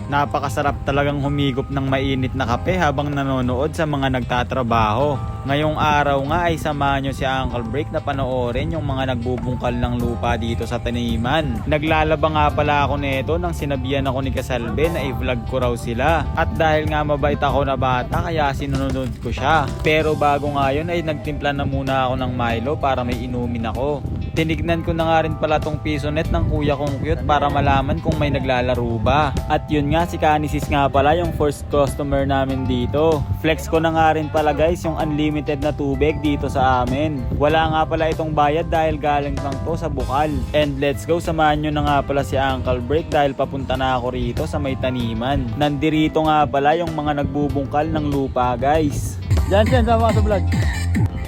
Napakasarap talagang humigop ng mainit na kape habang nanonood sa mga nagtatrabaho. Ngayong araw nga ay samahan nyo si Uncle Break na panoorin yung mga nagbubungkal ng lupa dito sa taniman. Naglalaba nga pala ako nito nang sinabihan ako ni Kasalbe na i-vlog ko raw sila. At dahil nga mabait ako na bata kaya sinunod ko siya. Pero bago nga yun ay nagtimpla na muna ako ng Milo para may inumin ako. Tinignan ko na nga rin pala tong piso net ng kuya kong cute para malaman kung may naglalaro ba. At yun nga, si Kanisis nga pala yung first customer namin dito. Flex ko na nga rin pala guys yung unlimited na tubig dito sa amin. Wala nga pala itong bayad dahil galing lang to sa bukal. And let's go, samahan nyo na nga pala si Uncle Break dahil papunta na ako rito sa may taniman. Nandirito nga pala yung mga nagbubungkal ng lupa guys. Diyan, sama ka sa vlog.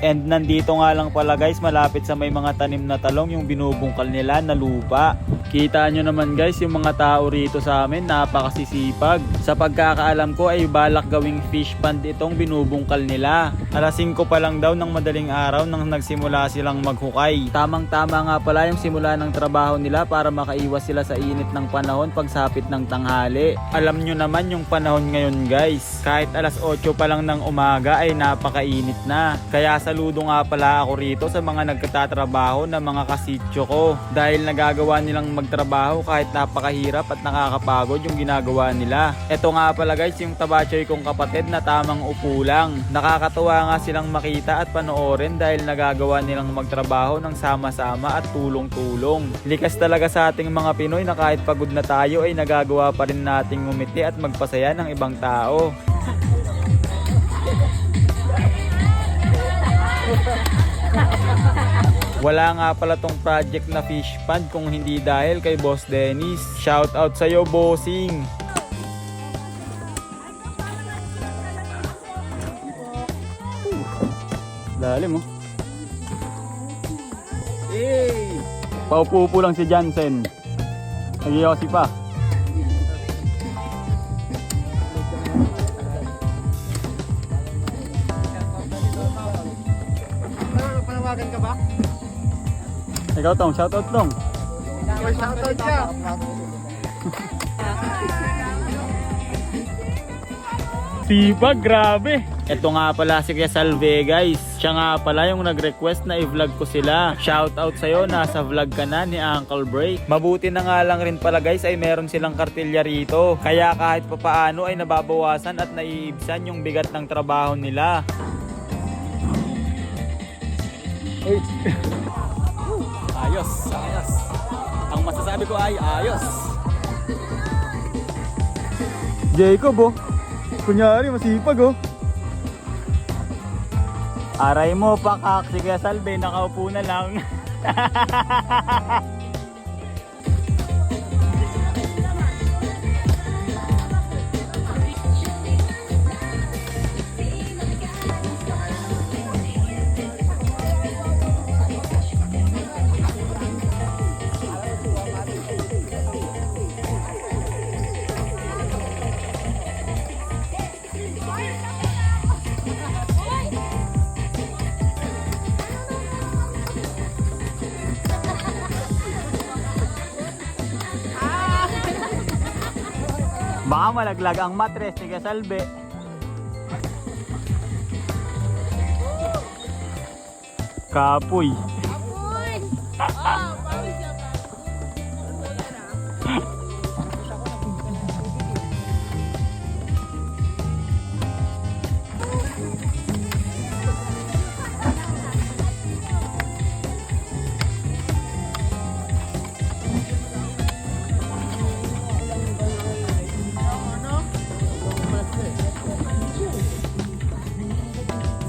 And nandito nga lang pala guys, malapit sa may mga tanim na talong yung binubungkal nila na lupa. Kita nyo naman guys, yung mga tao rito sa amin napakasisipag. Sa pagkakaalam ko ay balak gawing fish pond itong binubungkal nila. Alas 5 pa lang daw ng madaling araw nang nagsimula silang maghukay. Tamang tama nga pala yung simula ng trabaho nila para makaiwas sila sa init ng panahon pagsapit ng tanghali. Alam nyo naman yung panahon ngayon guys, kahit alas 8 pa lang ng umaga ay napakainit na. Kaya saludo nga pala ako rito sa mga nagtatrabaho na mga kasityo ko dahil nagagawa nilang magtrabaho kahit napakahirap at nakakapagod yung ginagawa nila. Ito nga pala guys yung tabachoy kong kapatid na tamang upo lang. Nakakatuwa nga silang makita at panoorin dahil nagagawa nilang magtrabaho ng sama-sama at tulong-tulong. Likas talaga sa ating mga Pinoy na kahit pagod na tayo ay nagagawa pa rin nating ngumiti at magpasaya ng ibang tao. Wala nga pala tong project na fish pond kung hindi dahil kay Boss Dennis. Shout out sa'yo, bossing! Lalim oh. Hey! Paupo lang si Jansen. Nagyosi pa. Panawagan ka ba? Ikaw tong, shoutout tong. Shoutout ka. Sipag, grabe. Ito nga pala si Kuya Salve guys. Siya nga pala yung nag-request na i-vlog ko sila. Shoutout sa'yo, nasa vlog ka na ni Uncle Break. Mabuti na nga lang rin pala guys ay meron silang kartilya rito. Kaya kahit papaano ay nababawasan at naiibsan yung bigat ng trabaho nila. Uy. Ayos, ayos. Ang masasabi ko ay ayos. Jacob oh. Kunyari masipag oh. Aray mo pakak, si Kuya Salve nakaupo na lang. Baka malaglag ang matres ni Kuya Salve. Kapoy. Kapoy! Oh, pawis ka pa.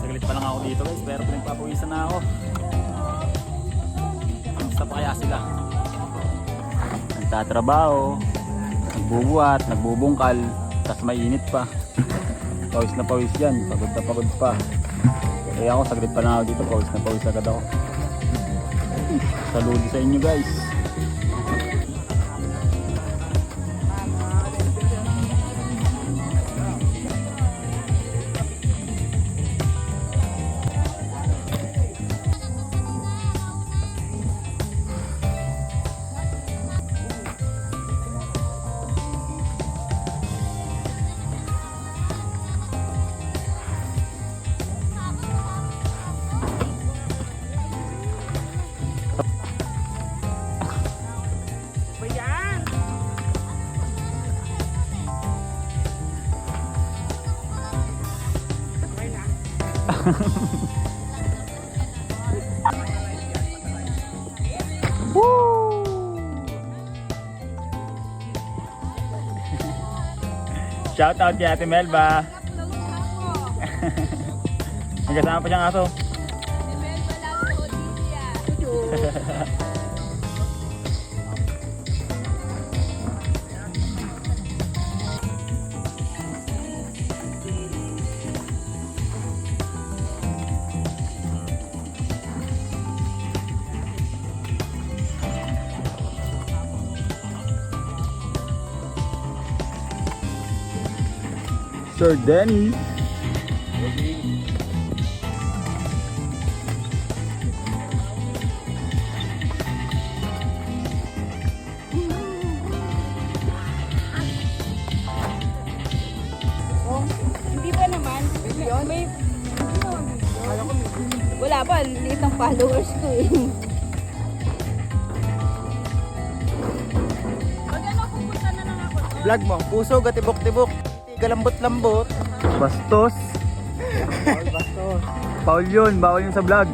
Saglit pa lang ako dito guys, pero pinagpapawisan na ako. Basta pa kaya sila? Nagtatrabaho, nagbubuhat, nagbubungkal, tas mainit pa. Pawis na pawis yan, pagod na pagod pa. Kaya ako saglit pa lang ako dito, pawis na pawis agad ako. Saludo sa inyo guys. Shout out kay Ate Melba. May kasama pa siyang aso. Sir Denny. Hindi pa naman. May... Wala pa, liit ang followers ko eh. Pag ano, pupunta na lang ako. Vlog mo, puso, gatibok-tibok. Galambot-lambot. Bastos. Bastos. Paul yun, bawal yun sa vlog.